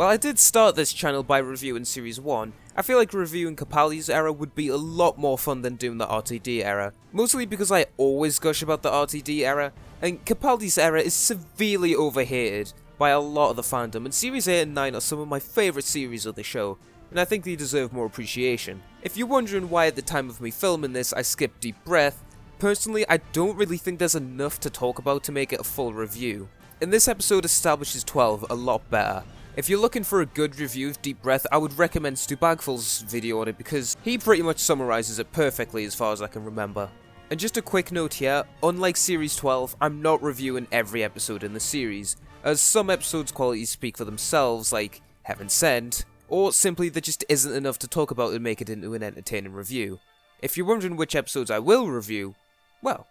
While I did start this channel by reviewing Series 1, I feel like reviewing Capaldi's era would be a lot more fun than doing the RTD era, mostly because I always gush about the RTD era, and Capaldi's era is severely overhated by a lot of the fandom, and Series 8 and 9 are some of my favourite series of the show, and I think they deserve more appreciation. If you're wondering why at the time of me filming this I skipped Deep Breath, personally I don't really think there's enough to talk about to make it a full review, and this episode establishes 12 a lot better. If you're looking for a good review of Deep Breath, I would recommend Stu Bagful's video on it because he pretty much summarises it perfectly as far as I can remember. And just a quick note here, unlike Series 12, I'm not reviewing every episode in the series, as some episodes' qualities speak for themselves, like Heaven Sent, or simply there just isn't enough to talk about and make it into an entertaining review. If you're wondering which episodes I will review, well,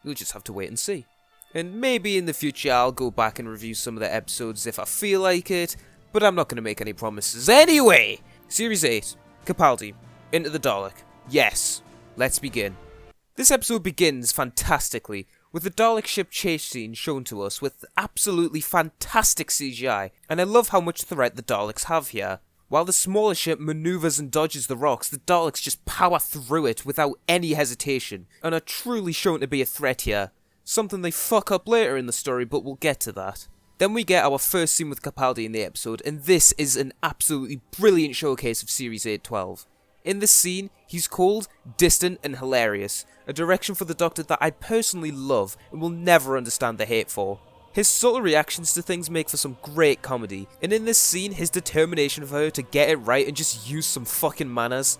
you'll just have to wait and see. And maybe in the future I'll go back and review some of the episodes if I feel like it, but I'm not going to make any promises anyway! Series 8, Capaldi, Into the Dalek. Yes, let's begin. This episode begins fantastically, with the Dalek ship chase scene shown to us with absolutely fantastic CGI, and I love how much threat the Daleks have here. While the smaller ship maneuvers and dodges the rocks, the Daleks just power through it without any hesitation, and are truly shown to be a threat here. Something they fuck up later in the story, but we'll get to that. Then we get our first scene with Capaldi in the episode, and this is an absolutely brilliant showcase of Series 8-12. In this scene, he's cold, distant, and hilarious, a direction for the Doctor that I personally love and will never understand the hate for. His subtle reactions to things make for some great comedy, and in this scene, his determination for her to get it right and just use some fucking manners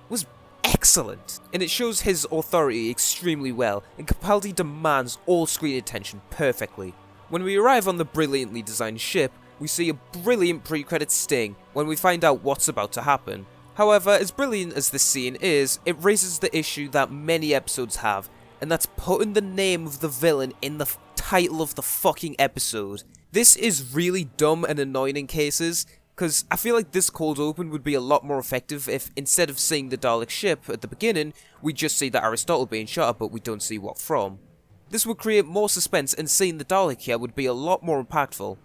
was excellent, and it shows his authority extremely well, and Capaldi demands all screen attention perfectly. When we arrive on the brilliantly designed ship, we see a brilliant pre-credit sting when we find out what's about to happen. However, as brilliant as this scene is, it raises the issue that many episodes have, and that's putting the name of the villain in the title of the fucking episode. This is really dumb and annoying in cases, because I feel like this cold open would be a lot more effective if, instead of seeing the Dalek ship at the beginning, we just see that Aristotle being shot but we don't see what from. This would create more suspense, and seeing the Dalek here would be a lot more impactful.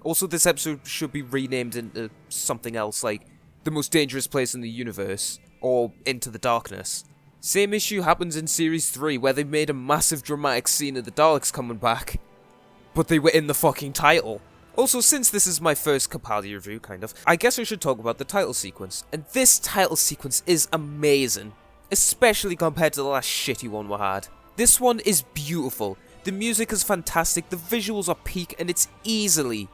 Also, this episode should be renamed into something else, like The Most Dangerous Place in the Universe, or Into the Darkness. Same issue happens in Series 3, where they made a massive dramatic scene of the Daleks coming back, but they were in the fucking title. Also, since this is my first Capaldi review, I guess I should talk about the title sequence. And this title sequence is amazing, especially compared to the last shitty one we had. This one is beautiful, the music is fantastic, the visuals are peak, and it's easily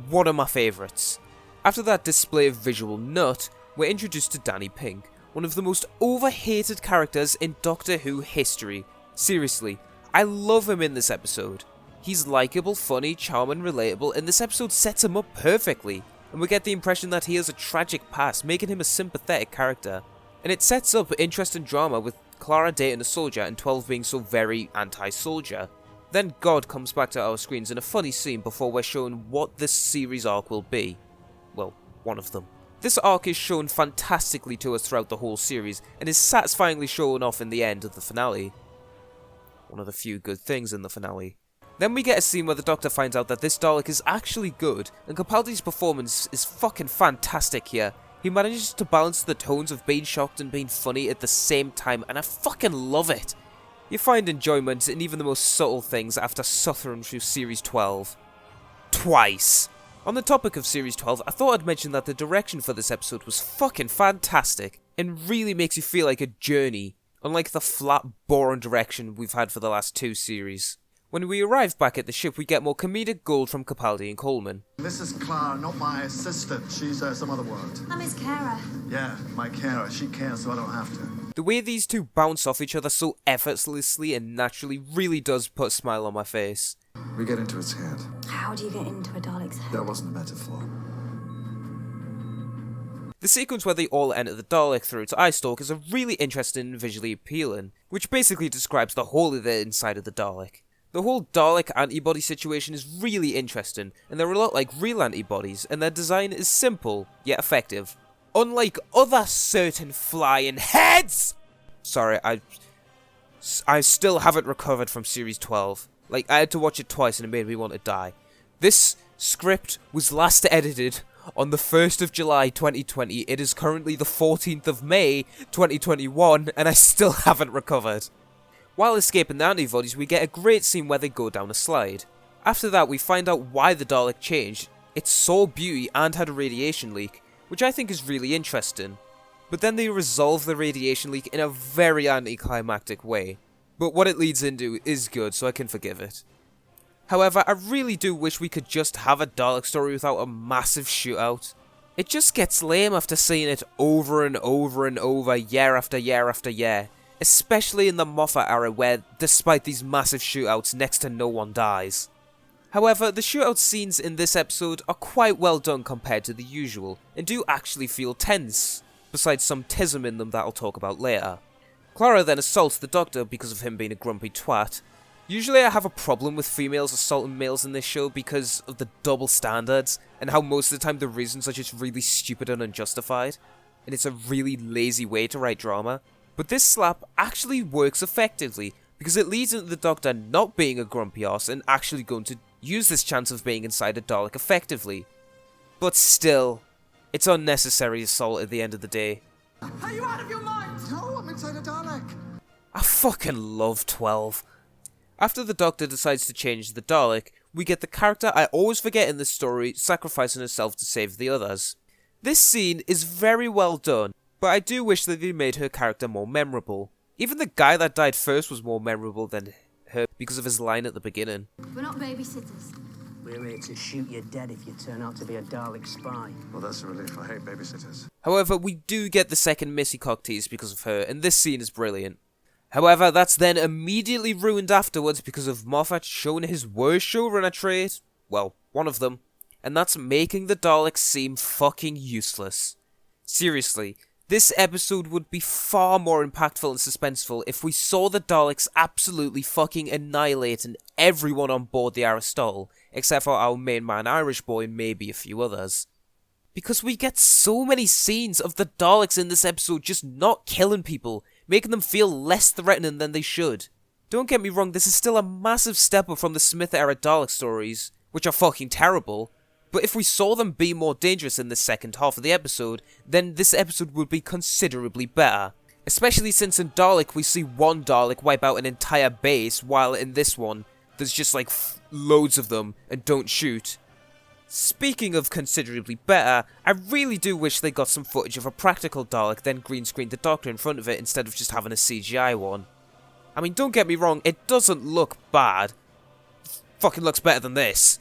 one of my favourites. After that display of visual nut, we're introduced to Danny Pink, one of the most overhated characters in Doctor Who history. Seriously, I love him in this episode. He's likeable, funny, charming, relatable, and this episode sets him up perfectly, and we get the impression that he has a tragic past, making him a sympathetic character. And it sets up interesting drama with Clara dating a soldier and 12 being so very anti-soldier. Then God comes back to our screens in a funny scene before we're shown what this series arc will be. Well, one of them. This arc is shown fantastically to us throughout the whole series, and is satisfyingly shown off in the end of the finale. One of the few good things in the finale. Then we get a scene where the Doctor finds out that this Dalek is actually good, and Capaldi's performance is fucking fantastic here. He manages to balance the tones of being shocked and being funny at the same time, and I fucking love it. You find enjoyment in even the most subtle things after suffering through Series 12. Twice. On the topic of Series 12, I thought I'd mention that the direction for this episode was fucking fantastic, and really makes you feel like a journey, unlike the flat, boring direction we've had for the last two series. When we arrive back at the ship, we get more comedic gold from Capaldi and Coleman. This is Clara, not my assistant. She's some other word. I'm Miss Clara. Yeah, my carer. She cares, so I don't have to. The way these two bounce off each other so effortlessly and naturally really does put a smile on my face. We get into its head. How do you get into a Dalek's head? That wasn't a metaphor. The sequence where they all enter the Dalek through its eye stalk is a really interesting and visually appealing, which basically describes the whole of the inside of the Dalek. The whole Dalek antibody situation is really interesting, and they're a lot like real antibodies, and their design is simple, yet effective. Unlike other certain flying heads! Sorry, I still haven't recovered from Series 12. Like, I had to watch it twice and it made me want to die. This script was last edited on the 1st of July 2020. It is currently the 14th of May 2021, and I still haven't recovered. While escaping the antibodies, we get a great scene where they go down a slide. After that, we find out why the Dalek changed. It saw beauty and had a radiation leak, which I think is really interesting. But then they resolve the radiation leak in a very anticlimactic way. But what it leads into is good, so I can forgive it. However, I really do wish we could just have a Dalek story without a massive shootout. It just gets lame after seeing it over and over and over, year after year after year. Especially in the Moffat era where, despite these massive shootouts, next to no one dies. However, the shootout scenes in this episode are quite well done compared to the usual, and do actually feel tense, besides some tism in them that I'll talk about later. Clara then assaults the Doctor because of him being a grumpy twat. Usually I have a problem with females assaulting males in this show because of the double standards, and how most of the time the reasons are just really stupid and unjustified, and it's a really lazy way to write drama. But this slap actually works effectively, because it leads into the Doctor not being a grumpy arse and actually going to use this chance of being inside a Dalek effectively. But still, it's unnecessary assault at the end of the day. Are you out of your mind? No, I'm inside a Dalek. I fucking love 12. After the Doctor decides to change the Dalek, we get the character I always forget in this story sacrificing herself to save the others. This scene is very well done, but I do wish that they made her character more memorable. Even the guy that died first was more memorable than her because of his line at the beginning. We're not babysitters. We're here to shoot you dead if you turn out to be a Dalek spy. Well, that's a relief. I hate babysitters. However, we do get the second Missy cock tease because of her, and this scene is brilliant. However, that's then immediately ruined afterwards because of Moffat showing his worst showrunner trait. Well, one of them. And that's making the Daleks seem fucking useless. Seriously, this episode would be far more impactful and suspenseful if we saw the Daleks absolutely fucking annihilating everyone on board the Aristotle, except for our main man Irish boy and maybe a few others. Because we get so many scenes of the Daleks in this episode just not killing people, making them feel less threatening than they should. Don't get me wrong, this is still a massive step up from the Smith-era Dalek stories, which are fucking terrible, but if we saw them be more dangerous in the second half of the episode, then this episode would be considerably better. Especially since in Dalek we see one Dalek wipe out an entire base, while in this one, there's just like loads of them and don't shoot. Speaking of considerably better, I really do wish they got some footage of a practical Dalek, then green screened the Doctor in front of it instead of just having a CGI one. I mean, don't get me wrong, it doesn't look bad. Fucking looks better than this.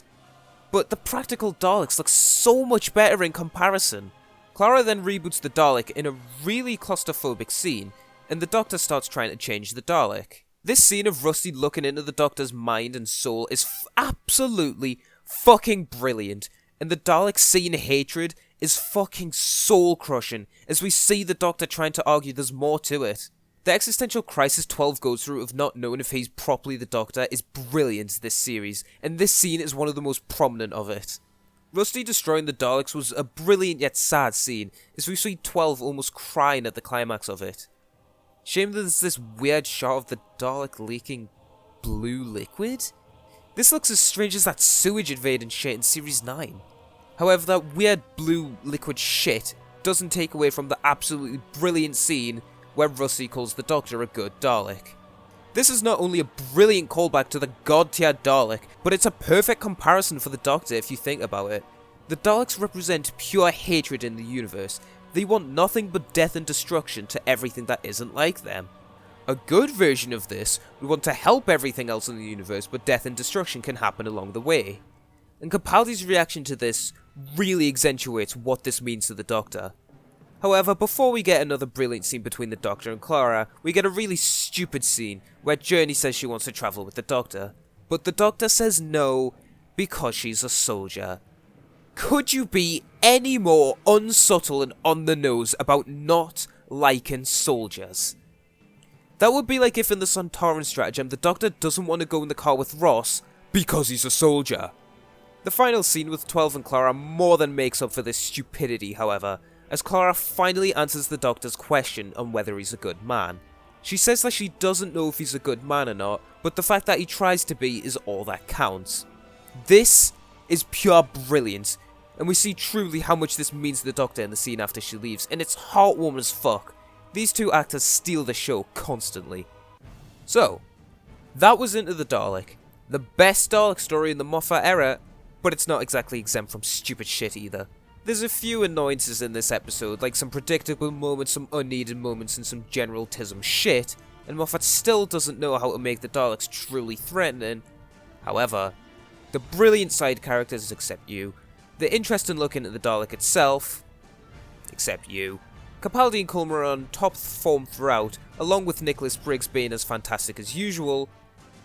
But the practical Daleks look so much better in comparison. Clara then reboots the Dalek in a really claustrophobic scene, and the Doctor starts trying to change the Dalek. This scene of Rusty looking into the Doctor's mind and soul is absolutely fucking brilliant, and the Dalek seeing hatred is fucking soul-crushing as we see the Doctor trying to argue there's more to it. The existential crisis 12 goes through of not knowing if he's properly the Doctor is brilliant this series, and this scene is one of the most prominent of it. Rusty destroying the Daleks was a brilliant yet sad scene, as we see 12 almost crying at the climax of it. Shame that there's this weird shot of the Dalek leaking blue liquid? This looks as strange as that sewage invading shit in Series 9. However, that weird blue liquid shit doesn't take away from the absolutely brilliant scene where Rusty calls the Doctor a good Dalek. This is not only a brilliant callback to the god-tier Dalek, but it's a perfect comparison for the Doctor if you think about it. The Daleks represent pure hatred in the universe. They want nothing but death and destruction to everything that isn't like them. A good version of this would want to help everything else in the universe, but death and destruction can happen along the way. And Capaldi's reaction to this really accentuates what this means to the Doctor. However, before we get another brilliant scene between the Doctor and Clara, we get a really stupid scene where Journey says she wants to travel with the Doctor. But the Doctor says no, because she's a soldier. Could you be any more unsubtle and on the nose about not liking soldiers? That would be like if in the Sontaran stratagem the Doctor doesn't want to go in the car with Ross because he's a soldier. The final scene with 12 and Clara more than makes up for this stupidity, however, as Clara finally answers the Doctor's question on whether he's a good man. She says that she doesn't know if he's a good man or not, but the fact that he tries to be is all that counts. This is pure brilliance, and we see truly how much this means to the Doctor in the scene after she leaves, and it's heartwarming as fuck. These two actors steal the show constantly. So, that was Into the Dalek. The best Dalek story in the Moffat era, but it's not exactly exempt from stupid shit either. There's a few annoyances in this episode, like some predictable moments, some unneeded moments, and some general TISM shit, and Moffat still doesn't know how to make the Daleks truly threatening. However, the brilliant side characters, except you, the interesting look into the Dalek itself, except you, Capaldi and Culmer are on top form throughout, along with Nicholas Briggs being as fantastic as usual,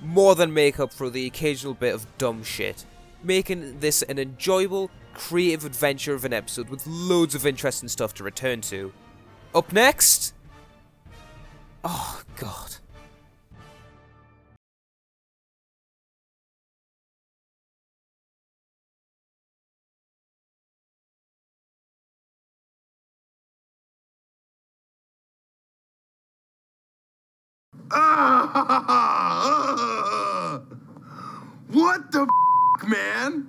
more than make up for the occasional bit of dumb shit, making this an enjoyable, creative adventure of an episode with loads of interesting stuff to return to. Up next... oh god. What the man?